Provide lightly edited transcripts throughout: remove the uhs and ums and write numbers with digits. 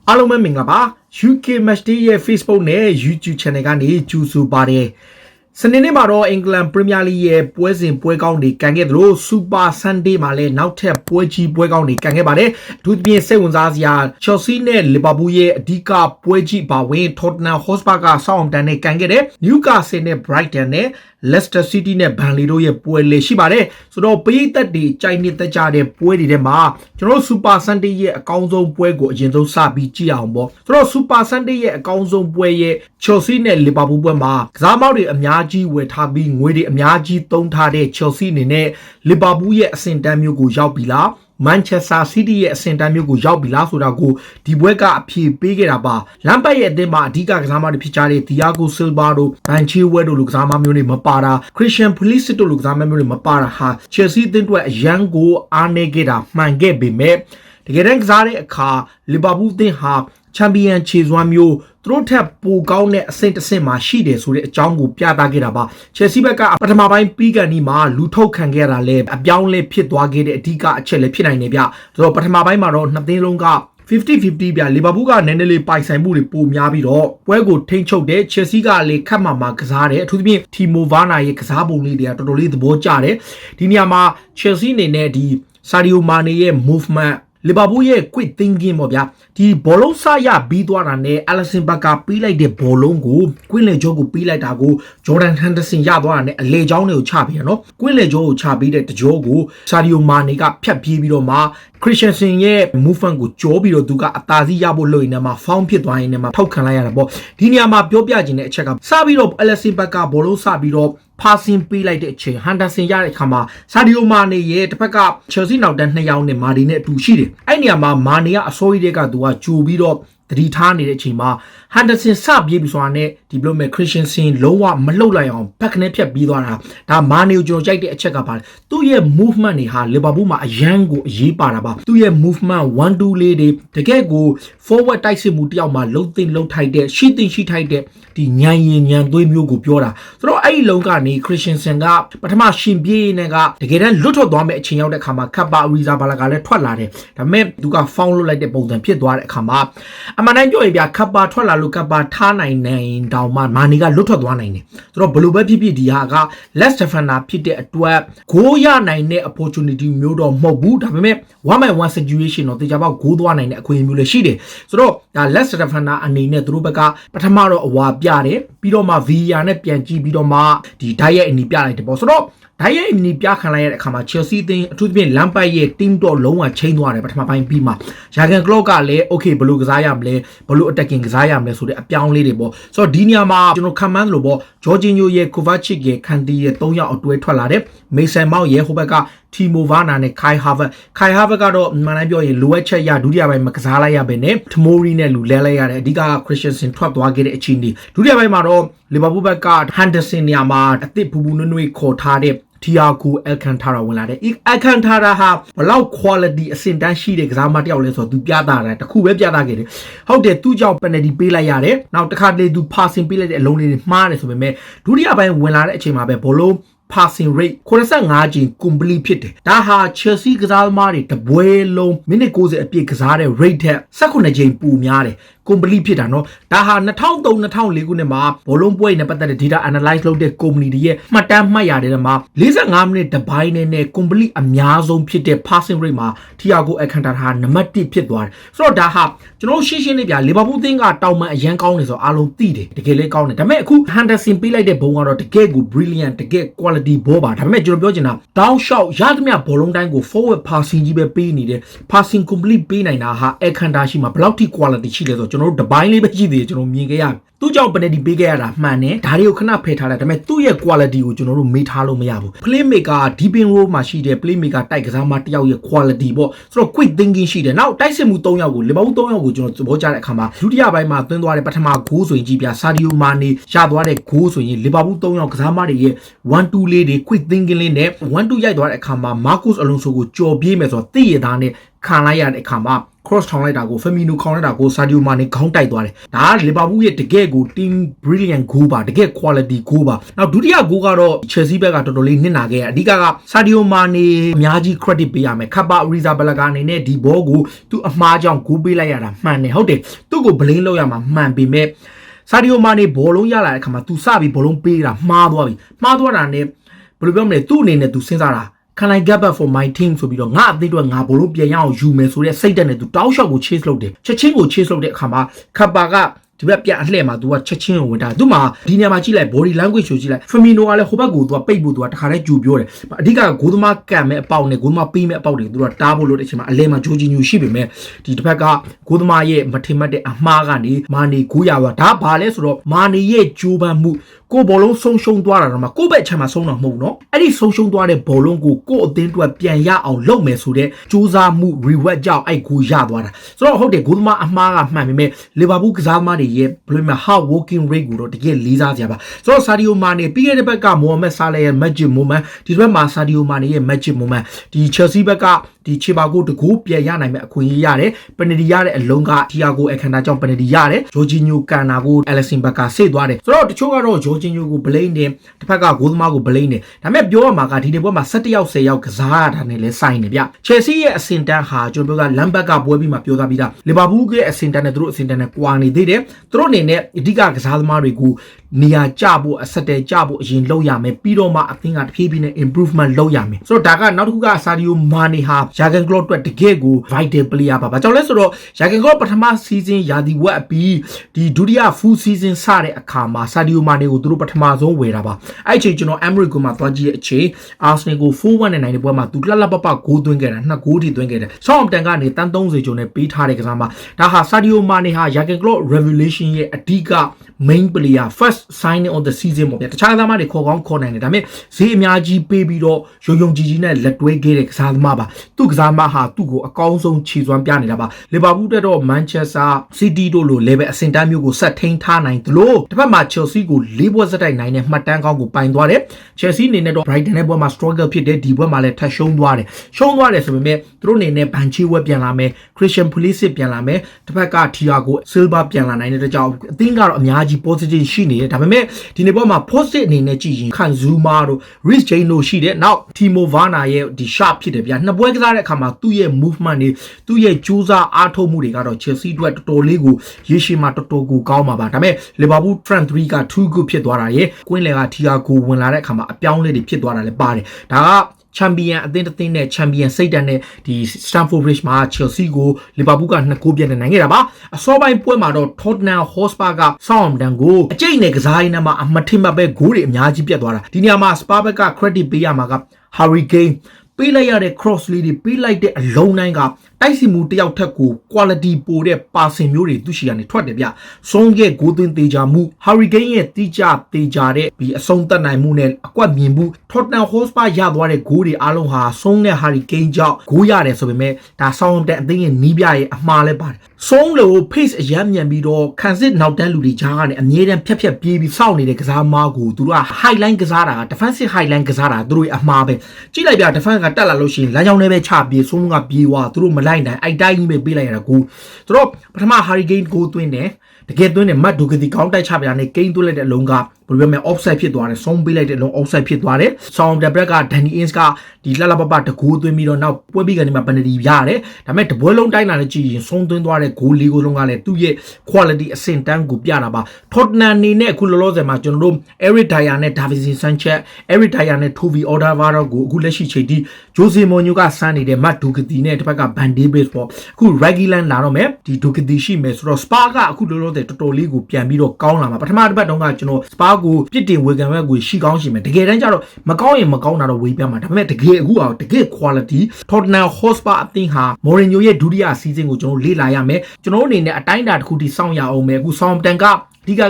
အားလုံးပဲမင်္ဂလာပါ UK Matchday ရဲ့ Facebook နဲ့ YouTube Channel ကနေကြိုဆိုပါတယ်စနေနေ့မှာတော့အင်္ဂလန်ပရီးမီယာလိရဲ့ပွဲစဉ်ပွဲကောင်းတွေကန်ခဲ့သလို Super Sunday မှာလည်းနောက်ထပ်ပွဲကြီးပွဲကောင်းတွေကန်ခဲ့ပါတယ်အထူးသဖြင့်စိတ်ဝင်စားစရာ Chelsea နဲ့ Liverpool ရဲ့အဓိကပွဲကြီးပါဝင် Tottenham Hotspur က Southampton နဲ့ကန်ခဲ့တယ် Newcastle နဲ့ Brighton နဲ့ Leicester City နဲ့ Burnley တို့ရဲ့ပွဲလေးရှိပါတယ်ဆိုတော့ပရိသတ်တွေကြိုက်နေတဲ့ကြတဲ့ပွဲတွေထဲမှာကျွန်တော် Super Sunday ရဲ့အကောင်းဆုံးပွဲကိုအရင်ဆုံးစပြီးကြည့်အောင်ပေါ့ဆိုတော့ Super Sunday ရဲ့အကောင်းဆုံးပွဲရဲ့ Chelsea နဲ့ Liverpool ပွဲမှာကစားမောက်တွေအများကြီးဝယ်ထားပြီးငွေတွေအများကြီးသုံးထားတဲ့ Chelsea အနေနဲ့ Liverpool ရဲ့အဆင့်တန်းမျိုးကိုရောက်ပြီလားManchester City ရဲ့အဆင့်တန်းမျိုးကိုရောက်ပြီလားဆိုတာကိုဒီဘွဲကအဖြေပေးခဲ့တာပါလမ်ပတ်ရဲ့အသင်းမှာအဓိကကစားမတွေဖြစ်ကြတဲ့ Thiago Silva တို့ Ben Chilwell တို့လိုကစားမမျိုးတွေမပါတာ Christian Pulisic တို့လိုကစားမမျိုးတွေမပါတာဟာ Chelsea အသင်းအတွက်အရန်ကိုအားနည်းခဲ့တာမှန်ခဲ့ပေမဲ့တကယ်တမ်းကစားတဲ့အခါ Liverpool အသင်းဟာချန်ပီယံခြေစွမ်းမျိုးသူတို့ထက်ပိုကောင်းတဲ့အဆင့်တစ်ဆင့်မှာရှိတယ်ဆိုတဲ့အကြောင်းကိုပြသခဲ့တာပါ Chelsea ဘက်ကပထမပိုင်းပြီးကန်ဒီမှာလူထုတ်ခံခဲ့တာလဲအပြောင်းလဲဖြစ်သွားခဲ့တဲ့အဓိကအချက်လည်းဖြစ်နိုင်တယ်ဗျဆိုတော့ပထမပိုင်းမှာတော့နှစ်သင်းလုံးက50-50ပြလီဗာပူးကနည်းနည်းလေးပိုင်ဆိုင်မှုတွေပိုများပြီးတော့ပွဲကိုထိန်းချုပ်တဲ့ Chelsea ကလည်းခက်မှကစားတယ်အထူးသဖြင့် Timo Werner ရဲ့ကစားပုံလေးတွေကတော်တော်လေးသဘောကျတယ်ဒီနေရာမှာ Chelsea အနေနဲ့ဒီ Sadio Mane ရဲ့ movement Liverpool ရဲ့ quick thinking ပေါ့ဗျာဒီဘောလုံးစရပြီးသွားတာနဲ့ Alisson ဘက်ကပြီးလိုက်တဲ့ဘောလုံးကိုကွင်းလေကျောကိုပြီးလိုက်တာကို Jordan Henderson ရသွားတာနဲ့အလေချောင်းတွေကိုချပြီးရနော်ကွင်းလေကျောကိုချပြီးတဲ့တကြောကို Sadio Mane ကဖြတ်ပြေးပြီးတော့မှ Christensen ရဲ့ movement ကိုကြောပြီးတော့သူကအသာစီးရဖို့လုပ်နေမှာ foul ဖြစ်သွားရင်လည်းထောက်ခံလိုက်ရတာပေါ့ဒီနေရာမှာပြောပြခြင်းတဲ့အချက်ကစပြီးတော့ Alisson ဘက်ကဘောလုံးစပြီးတော့passing ပေးလိုက်တဲ့အချိန် Henderson ရတဲ့အခါမှာ Sadio Mane ရဲ့တစ်ဖက်က Chelsea နောက်တန်း2ယောက်နဲ့ Mane နဲ့အတူရှိတယ်အဲ့နေရာမှာ Mane ကအစိုးရတဲ့ကသူကကြိုပြီးတော့တတိထားနေတဲ့အချိန်မှာ Henderson စပြေးပြီးဆိုတာနဲ့ဒီဘလိုမဲ့ Christensen လုံးဝမလှုပ်လိုက်အောင်ဘက်ကနေဖြတ်ပြီးသွားတာဒါ Mane ကိုကျွန်တော်ကြိုက်တဲ့အချက်ကပါတယ်သူ့ရဲ့ movement တွေဟာ Liverpool မှာအရန်ကိုအရေးပါတာပါသူ့ရဲ့ movement 1-2 လေးတွေတကယ်ကို forward တိုက်စစ်မှုတယောက်မှာလှုပ်သိလှုပ်ထိုက်တဲ့ရှိသိရှိထိုက်တဲ့ဒီညံရင်ညံသွေးမျိုးကိုပြောတာဆိုတော့အဲ့ဒီလုံးကနေ Christensen ကပထမရှင်ပြေးနေကတကယ်တမ်းလွတ်ထွက်သွားမယ့်အချိန်ရောက်တဲ့အခါမှာ Kappa Arrizabalaga ကလည်းထွက်လာတယ်ဒါပေမဲ့သူက foul လုပ်လိုက်တဲ့ပုံစံဖြစ်သွားတဲ့အခါမှာအမှန်တိုင်းပြောရင်ဗျာ Kappa ထွက်လာလို့ Kappa ထားနိုင်တောင်မှ Mane ကလွတ်ထွက်သွားနိုင်တယ်ဆိုတော့ဘလို့ပဲဖြစ်ဖြစ်ဒီဟာက less defender ဖြစ်တဲ့အတွက်ဂိုးရနိုင်တဲ့ opportunity မျိုးတော့မဟုတ်ဘူးဒါပေမဲ့ 1-on-1 situation တော့တေချာပေါက်ဂိုးသွားနိုင်တဲ့အခွင့်အရေးမျိုးလည်းရှိတယ်ဆိုတော့ဒါ less defender အနေနဲ့သူတို့ဘက်ကပထမတော့အဝါပြတယ်ပြီးတော့မှ VAR နဲ့ပြန်ကြည့်ပြီးတော့မှဒီဓာတ်ရိုက်အနီးပြလိုက်တယ်ပေါ့ဆိုတော့ဓာတ်ရိုက်အနီးပြခံလိုက်ရတဲ့အခါမှာ Chelsea အသင်းအထူးသဖြင့် Lampard ရဲ့ team တော့လုံးဝချိန်သွားတယ်ပထမပိုင်းပြီးမှ Jurgen Klopp ကလည်း okay ဘယ်လိုကစားရမလဲဘယ်လို attacking ကစားရမလဲဆိုတဲ့အပြောင်းလေးတွေပေါ့ဆိုတော့ဒီနေရာမှာကျွန်တော်ခံမှန်းလို့ပေါ့ Jorginho ရဲ့ Kovacic ရဲ့ Kante ရဲ့3ယောက်အတွဲထွက်လာတယ် Mason Mount ရဲ့ဟိုဘက်က Timo Werner နဲ့ Kai Havertz ကတော့မှန်တိုင်းပြောရင်လိုအပ်ချက်ရဒုတိယပိုင်းမှာကစားလိုက်ရပဲနဲ့ Tomori နဲ့လူလဲလိုက်ရတယ်အဓိက Christensen ထွက်သွားခဲ့တဲ့အချိန်ဒီဒုတိယပိုင်းမှာတော့ Liverpool ဘက်က Henderson နေရာမှာအသစ်ဖူဖူနွေ့နွေ့ခေါ်ထားတဲ့Thiago Alcantara ဝင်လာတယ် Alcantara ဟာဘလောက် quality အဆင့်တန်းရှိတဲ့ကစားမတစ်ယောက်လဲဆိုတော့သူပြသတာတခုပဲပြသခဲ့တယ်ဟုတ်တယ်သူကြောင့် penalty ပေးလိုက်ရတယ်နောက်တစ်ခါတလေသူ passing ပေးလိုက်တဲ့အလုံးလေးတွေမှားတယ်ဆိုပေမဲ့ဒုတိယပိုင်းဝင်လာတဲ့အချိန်မှာပဲဘောလုံးpassing rate 85ကျင် complete ဖြစ်တယ်ဒါဟာ Chelsea ကစားသမားတွေတပွဲလုံးမိနစ်90အပြည့်ကစားတဲ့ rate ထက်18ကျင်ပိုများတယ် complete ဖြစ်တာเนาะဒါဟာ2003-2004ခုနှစ်မှာဘောလုံးပွဲနဲ့ပတ်သက်တဲ့ data analyze လုပ်တဲ့ company တွေရဲ့မှတ်တမ်းမှတ်ရတယ်မှာ45မိနစ်တပိုင်းနဲ့ complete အများဆုံးဖြစ်တဲ့ passing rate မှာ Thiago Alcantara ဟာနံပါတ်1ဖြစ်သွားတယ်ဆိုတော့ဒါဟာကျွန်တော်ရှင်းလေးပြ Liverpool သင်းကတောင်မှအရန်ကောင်းနေဆိုအားလုံးသိတယ်တကယ်လေးကောင်းတယ်ဒါပေမဲ့အခု Henderson ပေးလိုက်တဲ့ဘုံကတော့တကယ်ကို brilliant တကယ် quality ဘောပါဒါပေမဲ့ကျွန်တော်ပြောချင်တာ down shot ရသမျှဘောလုံးတိုင်းကို forward passing ကြီးပဲပေးနေတယ် passing complete ပေးနိုင်တာဟာ Alcantara ရှိမှာဘယ်လောက်ထိ quality ရှိလဲဆိုတော့ကျွန်တော်တို့တပိုင်းလေးပဲရှိသေးတယ်ကျွန်တော်မြင်ခဲ့ရသူ့ကြောင့် penalty ပေးခဲ့ရတာမှန်တယ်ဒါတွေကိုခဏဖယ်ထားလိုက်ဒါပေမဲ့သူ့ရဲ့ quality ကိုကျွန်တော်တို့မေ့ထားလို့မရဘူး playmaker deep in row မှာရှိတဲ့ playmaker တိုက်ကစားမတစ်ယောက်ရဲ့ quality ပေါ့ဆိုတော့ quick thinking ရှိတယ်နောက်တိုက်စစ်မှု3ယောက်ကို Liverpool 3ယောက်ကိုကျွန်တော်သဘောကျတဲ့အခါမှာဒုတိယပိုင်းမှာသွင်းသွားတဲ့ပထမဂိုးဆိုရင်ကြည့်ပြ Sadio Mane ရသွားတဲ့ဂိုးဆိုရင် Liverpool 3ယောက်ကစားမတွေရဲ့ 1-2 လေးတွေ quick thinking လေးနဲ့ 1-2 ရိုက်သွားတဲ့အခါမှာ Marcos Alonso ကိုကြော်ပြေးမယ်ဆိုတော့သိရသားနဲ့ခံလိုက်ရတဲ့အခါမှာ cross ထောင်လိုက်တာကို Firmino ခေါင်းလိုက်တာကို Sadio Mane ခေါင်းတိုက်သွားတယ်ဒါက Liverpool ရဲ့တကယ်ကို team brilliant goal ပါတကယ် quality goal ပါနောက်ဒုတိယ goal ကတော့ Chelsea ဘက်ကတော်တော်လေးနစ်နာခဲ့အဓိက Sadio Mane အများကြီး credit ပေးရမယ် Kepa Arrizabalaga အနေနဲ့ဒီ ball ကိုသူအမှားကြောင့် goal ပေးလိုက်ရတာမှန်တယ်ဟုတ်တယ်သူ့ကို blame လုပ်ရမှာမှန်ပေမဲ့ Sadio Mane ဘောလုံးရလာတဲ့အခါမှာ तू စပြီးဘောလုံးပေးတာမှားသွားပြီမှားသွားတာနဲ့ဘယ်လိုပြောမလဲသူ့အနေနဲ့ तू စဉ်းစားတာ Can I get back for my team ဆိုပြီးတော့ငါအသင်းအတွက်ငါဘောလုံးပြန်ရအောင်ယူမယ်ဆိုတဲ့စိတ်ဓာတ်နဲ့ तू တောက်လျှောက်ကို chase လုပ်တယ်ချက်ချင်းကို chase လုပ်တဲ့အခါမှာ Kepa ကဒီဘက်ပြန်အလှည့်မှာ तू ကချက်ချင်းကိုဝင်တာသူ့မှာဒီနေရာမှာကြည့်လိုက် body language ကိုကြည့်လိုက် Firmino ကလည်းဟိုဘက်ကို तू ကပိတ်ဖို့ तू ကတခါတည်းကြိုပြောတယ်အဓိကဂိုးသမားကန်မဲ့အပေါက်နဲ့ဂိုးသမားပေးမဲ့အပေါက်တွေ तू ကတားဖို့လို့တဲ့အချိန်မှာအလဲမှာဂျိုဂျီညူရှိပေမဲ့ဒီတစ်ဖက်ကဂိုးသမားရဲ့မထင်မှတ်တဲ့အမှားကနေမာနီဂိုးရသွားဒါဘာလဲဆိုတော့မာနီရဲ့ဂျိုးပန်းမှုကိုဘောလုံးဆုံးရှုံးသွားတာတော့မှကိုယ့်ဘက်အချက်မှာဆုံးတော့မဟုတ်ဘူးเนาะအဲ့ဒီဆုံးရှုံးသွားတဲ့ဘောလုံးကိုကိုယ့်အသင်းအတွက်ပြန်ရအောင်လုပ်မယ်ဆိုတဲ့စူးစမ်းမှု reward ကြောင့်အဲ့ဂိုးရသွားတာဆိုတော့ဟုတ်တယ်ဂိုးသမားအမှားကမှန်ပေမဲ့လီဗာပူးကစားသမားတွေရဲ့ဘယ်လိုမှ hard working rate ကိုတော့တကယ်လေးစားစရာပါဆိုတော့ Sadio Mane ပြီးခဲ့တဲ့ဘက်က Mohamed Salah ရဲ့ magic moment ဒီဘက်မှာ Sadio Mane ရဲ့ magic moment ဒီ Chelsea ဘက်ကဒီချေပါကိုတကူပြန်ရနိုင်မဲ့အခွင့်အရေးရတယ်ပယ်နတီရတဲ့အလုံးက Thiago Alcantara ကြောင့်ပယ်နတီရတယ် Jorginho ကန်နာကို Alisson ဘက်ကဆေ့သွားတယ်ဆိုတော့တချို့ကတော့ Jorginho ကို blame တယ်တစ်ဖက်ကဂိုးသမားကို blame တယ်ဒါပေမဲ့ပြောရမှာကဒီနေ့ပွဲမှာ17ယောက်10ယောက်ကစားရတာနဲ့လဲဆိုင်နေဗျ Chelsea ရဲ့အဆင့်တန်းဟာကျွန်တော်တို့ကလမ်ဘတ်ကပွဲပြီးမှပြောသားပြီးသား Liverpool ရဲ့အဆင့်တန်းနဲ့သူတို့အဆင့်တန်းနဲ့ကွာနေသေးတယ်သူတို့အနေနဲ့အဓိကကစားသမားတွေကိုနေရာကျဖို့အဆက်တဲကျဖို့အရင်လုပ်ရမယ်ပြီးတော့မှအသင်းကတဖြည်းဖြည်းနဲ့ improvement လုပ်ရမယ်ဆိုတော့ဒါကနောက်တစ်ခုက Sadio Mane ဟာ Jurgen Klopp အတွက်တကယ်ကို vital player ပါဘာကြောင့်လဲဆိုတော့ Jurgen Klopp ပထမ season ရာသီဝက်အပြီးဒီဒုတိယ full season စတဲ့အခါမှာ Sadio Mane ကိုသူတို့ပထမဆုံးဝယ်တာပါအဲ့အချိန်ကျွန်တော် Emirates ကိုမှသွားကြည့်တဲ့အချိန် Arsenal ကို 4-1 နဲ့နိုင်တဲ့ပွဲမှာသူလှလှပပဂိုးသွင်းခဲ့တာ2ဂိုးထိသွင်းခဲ့တယ် Southampton ကနေတန်း30ကျော်နဲ့ပေးထားတဲ့ကစားမှာဒါဟာ Sadio Mane ဟာ Jurgen Klopp revelation ရဲ့အဓိက main player first signing on the season ပေါ့ဗျာတခြားကစားသမားတွေခေါ်ကောင်းခေါ်နိုင်တယ်ဒါပေမဲ့ဈေးအများကြီးပေးပြီးတော့ယုံယုံကြည်ကြည်နဲ့လက်တွဲခဲ့တဲ့ကစားသမားပါသူ့ကစားသမားဟာသူ့ကိုအကောင်းဆုံးခြေစွမ်းပြနေတာပါလီဗာပူးတက်တော့ Manchester City တို့လို level အဆင့်တန်းမျိုးကိုဆက်ထိန်းထားနိုင်သလိုတစ်ဖက်မှာ Chelsea ကို၄ပွဲစက်တိုက်နိုင်တဲ့မှတ်တမ်းကောင်းကိုပိုင်သွားတယ် Chelsea အနေနဲ့တော့ Brighton နဲ့ပွဲမှာ struggle ဖြစ်တဲ့ဒီပွဲမှာလည်းထပ်ရှုံးသွားတယ်ဆိုပေမဲ့သူတို့အနေနဲ့ဘန်ချီဝက်ပြန်လာမယ် Christian Pulisic ပြန်လာမယ်တစ်ဖက်က Thiago Silva ပြန်လာနိုင်တဲ့ကြောင့်အသင်းကတော့အများကြီး positive ရှိနေတယ်ဒါပေမဲ့ဒီနေ့ပွဲမှာ positive အနေနဲ့ကြည့်ရင် Kanzuma တို့ Reece James တို့ရှိတယ်နောက် Timo Werner ရဲ့ဒီ sharp ဖြစ်တယ်ဗျာနှစ်ပွဲကစားတဲ့အခါမှာသူ့ရဲ့ movement တွေသူ့ရဲ့ကြိုးစားအားထုတ်မှုတွေကတော့ Chelsea အတွက်တော်တော်လေးကိုရေရှည်မှာတော်တော်ကိုကောင်းပါဒါပေမဲ့ Liverpool front 3က too good ဖြစ်သွားတာရဲ့ကွင်းလယ်က Thiago ဝင်လာတဲ့အခါမှာအပြောင်းလဲတွေဖြစ်သွားတာလည်းပါတယ်ဒါကချန်ပီယံအသင်းတစ်သင်းနဲ့ချန်ပီယံစိတ်ဓာတ်နဲ့ဒီ Stamford Bridge မှာ Chelsea ကို Liverpool က2ဂိုးပြတ်နဲ့နိုင်ခဲ့တာပါအစောပိုင်းပွဲမှာတော့ Tottenham Hotspur က Southampton ကိုအကျိတ်နဲ့ကစားရင်းနဲ့မှအမထင်မှပဲဂိုးတွေအများကြီးပြတ်သွားတာဒီနေရာမှာ Spurs ဘက်က credit ပေးရမှာက Harry Kane ပေးလိုက်ရတဲ့ cross လေးတွေပေးလိုက်တဲ့အလုံးတိုင်းကတိုက်စီမှုတယောက်ထက်ကို quality ပိုတဲ့ပါစင်မျိုးတွေသူရှိရနေထွက်တယ်ဗျဆုံးရဲ့ဂိုးသွင်းသေးကြမှု Harry Kane ရဲ့တိကျသေးကြတဲ့ဒီအဆုံးသတ်နိုင်မှုနဲ့အကွက်မြင်မှု Tottenham Hotspur ရသွားတဲ့ဂိုးတွေအားလုံးဟာဆုံးတဲ့ Harry Kane ကြောင့်ဂိုးရတယ်ဆိုပေမဲ့ဒါ Southampton အသင်းရဲ့နီးပြရဲ့အမှားလည်းပါတယ်ဆုံးလို့ pace အရမ်းမြန်ပြီးတော့ခံစစ်နောက်တန်းလူတွေကြားကနေအမြဲတမ်းဖြတ်ပြေးပြီးစောင့်နေတဲ့ကစားမားကိုသူတို့က highline ကစားတာ defensive highline ကစားတာသူတို့ရဲ့အမှားပဲကြည့်လိုက်ပြ defense ကတက်လာလို့ရှိရင်လမ်းကြောင်းထဲပဲချပြေးဆုံးကပြေးသွားသူတို့မလိုက်နိုင်အိုက်တိုင်းကြီးပဲပေးလိုက်ရတာကိုသူတို့ပထမ Harry Kane ကိုသွင်းတယ်တကယ်သွင်းတယ်မတ်ဒူကတီကောင်းတိုက်ချပြတာနဲ့ Kane သွင်းလိုက်တဲ့အလုံးကဘယ်လိုပြောမလဲ offside ဖြစ်သွားတယ်ဆုံးပေးလိုက်တဲ့အလုံး offside ဖြစ်သွားတယ် Southampton ဘက်က Danny Ings ကဒီလှလှပပတကူသွင်းပြီးတော့နောက်ပွဲပြီးကနေမှ penalty ရတယ်ဒါပေမဲ့တပွဲလုံးတိုင်းလာနဲ့ကြည့်ရင်ဆုံးသွင်းသွားတဲ့ဂိုး၄ဂိုးလုံးကလည်းသူ့ရဲ့ quality အဆင့်တန်းကိုပြတာပါ Tottenham နေနဲ့အခုလောလောဆယ်မှာကျွန်တော်တို့ Eric Dyer နဲ့ Davinson Sanchez Eric Dyer နဲ့ Toby Alderweireld ကိုအခုလက်ရှိချိန်ထိ Jose Mourinho ကစမ်းနေတဲ့ Matt Doherty နဲ့တစ်ဖက်က Van de Beek ပေါ့အခု Reguilon လာတော့မယ်ဒီ Doherty ရှိမယ်ဆိုတော့ Spurs ကအခုလောလောဆယ်တော်တော်လေးကိုပြန်ပြီးတော့ကောင်းလာမှာပထမတစ်ပတ်တုန်းကကျွန်တော် Spurs ကိုပြစ်တင်ဝေခံဘက်ကိုရှိကောင်းရှိမယ်တကယ်တမ်းကျတော့မကောင်းရင်မကောင်းတာတော့ဝေပြမှာဒါပေမဲ့တကယ်အခုအောင်တကယ် quality Tottenham Hotspur အသင်းဟာ Mourinho ရဲ့ဒုတိယ season ကိုကျွန်တော်လေ့လာရမယ်ကျွန်တော်အနေနဲ့အတိုင်းအတာတစ်ခုထိစောင့်ရအောင်မယ်အခု Southampton က ဒီက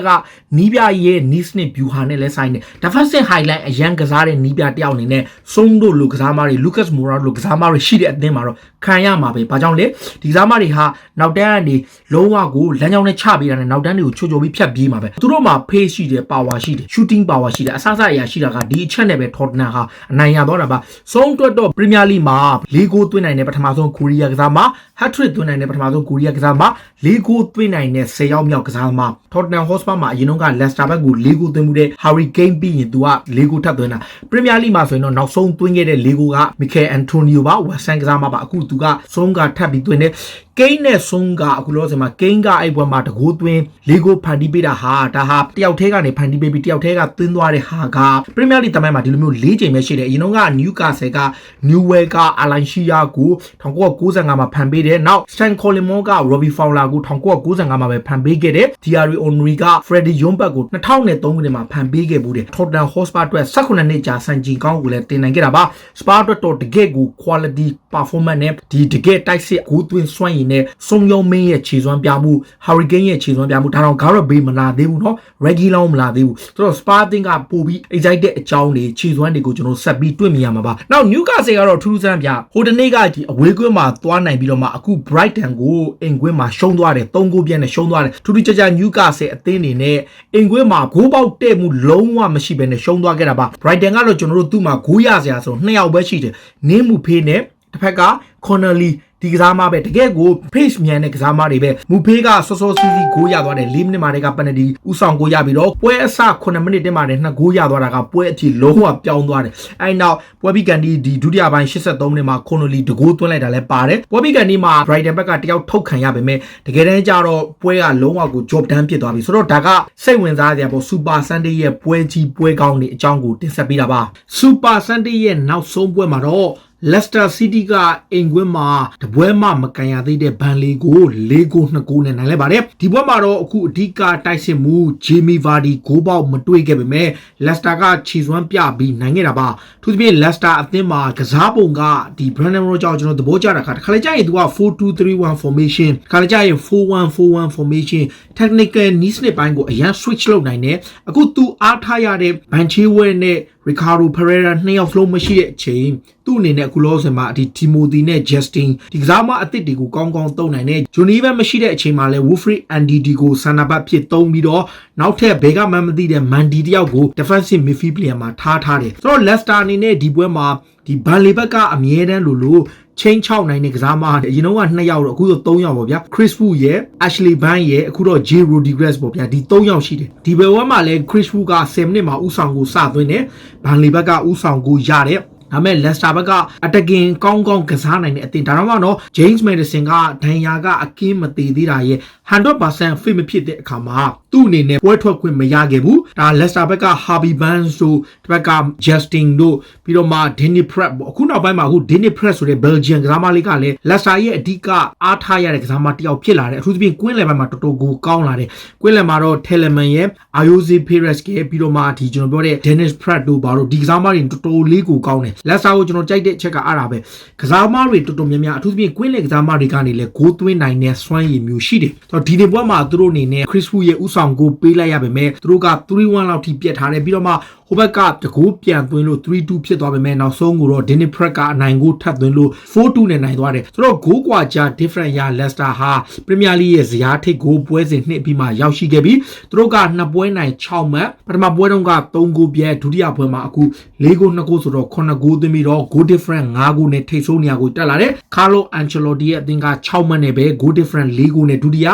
နီးပြရဲ့ niche နဲ့ view ဟာနဲ့လဲဆိုင်တယ်ဒါ first highlight အရန်ကစားတဲ့နီးပြတယောက်အနေနဲ့စုံတို့လူကစားမတွေ Lucas Moura လူကစားမတွေရှိတဲ့အသင်းမှာတော့ခံရမှာပဲဘာကြောင့်လဲဒီကစားမတွေဟာနောက်တန်းကနေလုံးဝကိုလမ်းကြောင်းနဲ့ချပေးတာနဲ့နောက်တန်းတွေကိုချိုချိုပြီးဖြတ်ပြေးမှာပဲသူတို့မှာ pace ရှိတယ် power ရှိတယ် shooting power ရှိတယ်အဆအရာရှိတာကဒီအချက်နဲ့ပဲ Tottenham ဟာအနိုင်ရတော့တာပါဆုံးအတွက်တော့ Premier League မှာ၄ဂိုးသွင်းနိုင်တဲ့ပထမဆုံးကိုရီးယားကစားမ hat-trick သွင်းနိုင်တဲ့ပထမဆုံးကိုရီးယားကစားမ၄ဂိုးသွင်းနိုင်တဲ့10ယောက်မြောက်ကစားမ Tottenham Hotspur မှာအရင်က Leicester ဘက်ကို၄ဂိုးသွင်းမှုတဲ့ Harry Kane ပြီးရင်သူက၄ဂိုးထပ်သွင်းတာ Premier League မှာဆိုရင်တော့နောက်ဆုံးသွင်းခဲ့တဲ့၄ဂိုးက Mikel Antonio ပါ West Ham ကစားမပါအခုသူကဆုံးကထပ်ပြီးသွင်းတယ်ကိန်းနဲ့ဆုံးကအခုလောဆယ်မှာကိန်းကအဲ့ဘွဲမှာတကိုးသွင်း၄ဂိုးဖန်တီးပေးတာဟာဒါဟာတယောက်ထဲကနေဖန်တီးပေးပြီးတယောက်ထဲကသွင်းသွားတဲ့ဟာက Premier League တမိုင်းမှာဒီလိုမျိုး၄ချိန်ပဲရှိတယ်အရင်က Newcastle က Newell က Alan Shearer ကို1995မှာဖန်ပေးတယ်နောက် Stan Collymore က Robbie Fowler ကို1995မှာပဲဖန်ပေးခဲ့တယ် Thierry Henry က Freddie Ljungberg ကို2003ခုနှစ်မှာဖန်ပေးခဲ့ဘူးတယ် Tottenham Hotspur အတွက်18နှစ်ကြာစံချိန်ကောင်းကိုလည်းတင်နိုင်ခဲ့တာပါ Spurs အတွက်တော့တကယ့်ကို quality performance နဲ့ဒီတကယ့်တိုက်စစ်ဂိုးသွင်းစွမ်းရည်နဲ့စုံယုံမင်းရဲ့ခြေစွမ်းပြမှု Hurricane ရဲ့ခြေစွမ်းပြမှုဒါတော့ Gareth Bale မလာသေးဘူးเนาะ Reggie လောင်းမလာသေးဘူးဆိုတော့ Spurs အသင်းကပို့ပြီး excited အကြောင်းတွေခြေစွမ်းတွေကိုကျွန်တော်ဆက်ပြီးတွေ့မြင်ရမှာပါနောက် Newcastle ကတော့ထူးထူးဆန်းပြဟိုတနေ့ကဒီအဝေးကွင်းမှာသွားနိုင်ပြီးတော့မှအခု Brighton ကိုအိမ်ကွင်းမှာရှုံးသွားတယ်3ဂိုးပြည့်နဲ့ရှုံးသွားတယ်ထူးထူးခြားခြား Newcastle အသင်းတွေနဲ့အိမ်ကွင်းမှာဂိုးပေါက်တဲ့မှုလုံးဝမရှိဘဲနဲ့ရှုံးသွားခဲ့တာပါ Brighton ကတော့ကျွန်တော်တို့သူ့မှာဂိုးရစရာဆို2ယောက်ပဲရှိတယ်နင်းမှုဖေးနဲ့တစ်ဖက်က Connolly ဒီကစားမပဲတကယ်ကို pace မြန်တဲ့ကစားမတွေပဲမူဖေးကစောစီးဂိုးရသွားတယ်4မိနစ်မှတည်းက penalty ဥဆောင်ဂိုးရပြီးတော့ပွဲအစ9မိနစ်တည်းမှတည်း2ဂိုးရသွားတာကပွဲအထိလုံးဝပြောင်းသွားတယ်အဲ့နောက်ပွဲပြီးကန်ဒီဒီဒုတိယပိုင်း83မိနစ်မှာ Connolly တဂိုးသွင်းလိုက်တာလည်းပါတယ်ပွဲပြီးကန်ဒီမှာ Brighton ဘက်ကတယောက်ထုတ်ခံရပေမဲ့တကယ်တမ်းကျတော့ပွဲကလုံးဝကို job done ဖြစ်သွားပြီဆိုတော့ဒါကစိတ်ဝင်စားစရာပေါ့ Super Sunday ရဲ့ပွဲကြီးပွဲကောင်းတွေအကြောင်းကိုတင်ဆက်ပေးတာပါ Super Sunday ရဲ့နောက်ဆုံးပွဲမှာတော့Leicester City ကအိမ်ကွင်းမှာတပွဲမှမကန်ရသေးတဲ့ဘန်လီကို၄ဂိုး2ဂိုးနဲ့နိုင်လိုက်ပါတယ်ဒီပွဲမှာတော့အခုအဓိကတိုက်စစ်မှု Jamie Vardy ဂိုးပေါက်မတွေ့ခဲ့ပေမဲ့ Leicester ကခြေစွမ်းပြပြီးနိုင်ခဲ့တာပါသူသဖြင့် Leicester အသင်းမှာကစားပုံကဒီ Brendan Rodgers ကျွန်တော်သဘောကျတာခါတခါလေကြာရင်သူက 4-2-3-1 formation ခါလေကြာရင် 4-1-4-1 formation technical needs နဲ့ပိုင်းကိုအရန် switch လုပ်နိုင်တယ်အခုသူအားထားရတဲ့ဘန်ချေးဝဲနဲ့ Ricardo Pereira 2ယောက်လုံးမရှိတဲ့အချိန်သူ့အနေနဲ့အခုလောဆယ်မှာဒီ Timothy နဲ့ Justin ဒီကစားမအသစ်တွေကိုကောင်းတုံးနိုင်တယ် Johnny ပဲမရှိတဲ့အချိန်မှာလဲ Wilfried Ndidi ကိုဆန်နာဘတ်ဖြစ်သုံးပြီးတော့နောက်ထပ်ဘေကမှန်းမသိတဲ့ Mandy တယောက်ကို defensive midfield player မှာထားတယ်ဆိုတော့ Leicester အနေနဲ့ဒီပွဲမှာဒီဘန်လီဘက်ကအမြဲတမ်းလိုချင်းချောက်နိုင်တဲ့ကစားမအရင်တော့က2ယောက်တော့အခုဆို3ယောက်ပေါ့ဗျာ Chris Wood ရဲ့ Ashley Barnes ရဲ့အခုတော့ Jay Rodriguez ပေါ့ဗျာဒီ3ယောက်ရှိတယ်ဒီဘယ်ဝက်မှာလဲ Chris Wood က10မိနစ်မှာဥဆောင်ကိုစသွင်းတယ်ဘန်လီဘက်ကဥဆောင်ကိုရတယ်ဒါပေမဲ့ Leicester ဘက်ကအတကင်ကောင်းကစားနိုင်တဲ့အသင်းဒါတော့မှတော့ James Maddison ကဒဏ်ရာကအကင်းမသေးသေးတာရဲ့ 100% fit မဖြစ်တဲ့အခါမှာသူ့အနေနဲ့ပွဲထွက်ခွင့်မရခဲ့ဘူးဒါ Leicester ဘက်က Harvey Barnes တို့ဒီဘက်က Justin တို့ပြီးတော့မှ Danny Pratt ပေါ့အခုနောက်ပိုင်းမှာအခု Danny Pratt ဆိုတဲ့ Belgian ကစားမလေးကလည်း Leicester ရဲ့အဓိကအားထားရတဲ့ကစားမတစ်ယောက်ဖြစ်လာတယ်အထူးသဖြင့်ကွင်းလယ်ပိုင်းမှာတော်တော်ကိုကောင်းလာတယ်ကွင်းလယ်မှာတော့ Telemann ရဲ့ Ayoze Perez ကပြီးတော့မှဒီကျွန်တော်ပြောတဲ့ Dennis Pratt တို့ဘာလို့ဒီကစားမတွေတော်တော်လေးကိုကောင်းတယ် Leicester ကိုကျွန်တော်ကြိုက်တဲ့အချက်ကအားတာပဲကစားမတွေတော်တော်များများအထူးသဖြင့်ကွင်းလယ်ကစားမတွေကနေလည်းဂိုးသွင်းနိုင်တဲ့စွမ်းရည်မျိုးရှိတယ်ဆိုတော့ဒီနေ့ပွဲမှာသူတို့အနေနဲ့ Chris Wood ရဲ့ဥဆောင်ကိုပေးလိုက်ရပေမဲ့သူတို့က 3-1 လောက်ထိပြတ်ထားတယ်ပြီးတော့မှဟိုဘက်ကတကူပြန်သွင်းလို့ 3-2 ဖြစ်သွားပေမဲ့နောက်ဆုံးကိုတော့ Danny Pratt ကအနိုင်ကိုထပ်သွင်းလို့ 4-2 နဲ့နိုင်သွားတယ်ဆိုတော့ဂိုးကွာကြား different ရ Leicester ဟာ Premier League ရဲ့ဇယားထိပ်ကိုပွဲစဉ်နှစ်ပြီးမှရောက်ရှိခဲ့ပြီးသူတို့က2ပွဲနိုင်6မှတ်ပထမပွဲတုန်းက3ဂိုးပြဲဒုတိယပွဲမှာအခု4ဂိုး2ဂိုးဆိုတော့9ဂိုးသွင်းပြီးတော့ goal different 5ဂိုးနဲ့ထိပ်ဆုံးနေရာကိုတက်လာတယ် Carlo Ancelotti ရဲ့အသင်းက6မှတ်နဲ့ပဲ goal different 4ဂိုးနဲ့ဒုတိယ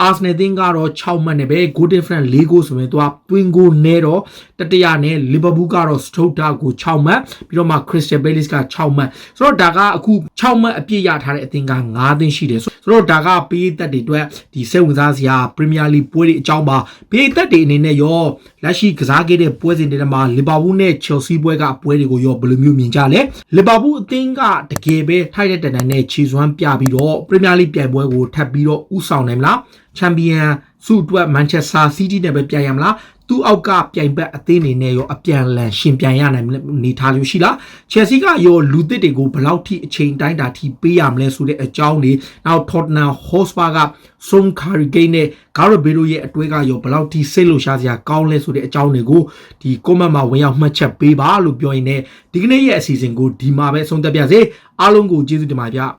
Arsenal အသင်းကတော့6မှတ်နဲ့ပဲ goal different 4ဂိုးဆိုရင်သူက twin goal နဲ့တော့တတိယနဲ့ Liverpool ကတော့ Stoke ကို6မှတ်ပြီးတော့မှ Crystal Palace က6မှတ်ဆိုတော့ဒါကအခု6မှတ်အပြည့်ရထားတဲ့အသင်းက9သင်းရှိတယ်ဆိုတော့ဒါကပေးသက်တွေအတွက်ဒီစိတ်ဝင်စားစရာ Premier League ပွဲတွေအကြောင်းပါပေးသက်တွေအနေနဲ့ရောလက်ရှိကစားခဲ့တဲ့ပွဲစဉ်တွေမှာ Liverpool နဲ့ Chelsea ပွဲကပွဲတွေကိုရောဘယ်လိုမျိုးမြင်ကြလဲ Liverpool အသင်းကတကယ်ပဲထိုက်တဲ့တန်တန်နဲ့ခြေစွမ်းပြပြီးတော့ Premier League ပြိုင်ပွဲကိုထပ်ပြီးတော့ဥဆောင်နိုင်မလားချန်ပီယံဆုအတွက် Manchester City နဲ့ပဲပြိုင်ရမလား သူ့အောက်ကပြိုင်ဘက်အသင်းတွေနဲ့ရောအပြန်လန်ရှင်ပြန်ရနိုင်နေထားလို့ရှိလားချယ်ဆီကရောလူသစ်တွေကိုဘယ်လောက်ထိအချိန်တိုင်းတာထိပေးရမလဲဆိုတဲ့အကြောင်းတွေနောက် Tottenham Hotspur က Son Carrigan နဲ့ Gareth Bale ရဲ့အတွဲကရောဘယ်လောက်ထိစိတ်လှုပ်ရှားစရာကောင်းလဲဆိုတဲ့အကြောင်းတွေကိုဒီ comment မှာဝင်ရောက်မှတ်ချက်ပေးပါလို့ပြောရင်းနဲ့ဒီကနေ့ရဲ့အစီအစဉ်ကိုဒီမှာပဲဆုံးသက်ပြစေအားလုံးကိုကျေးဇူးတင်ပါတယ်ဗျ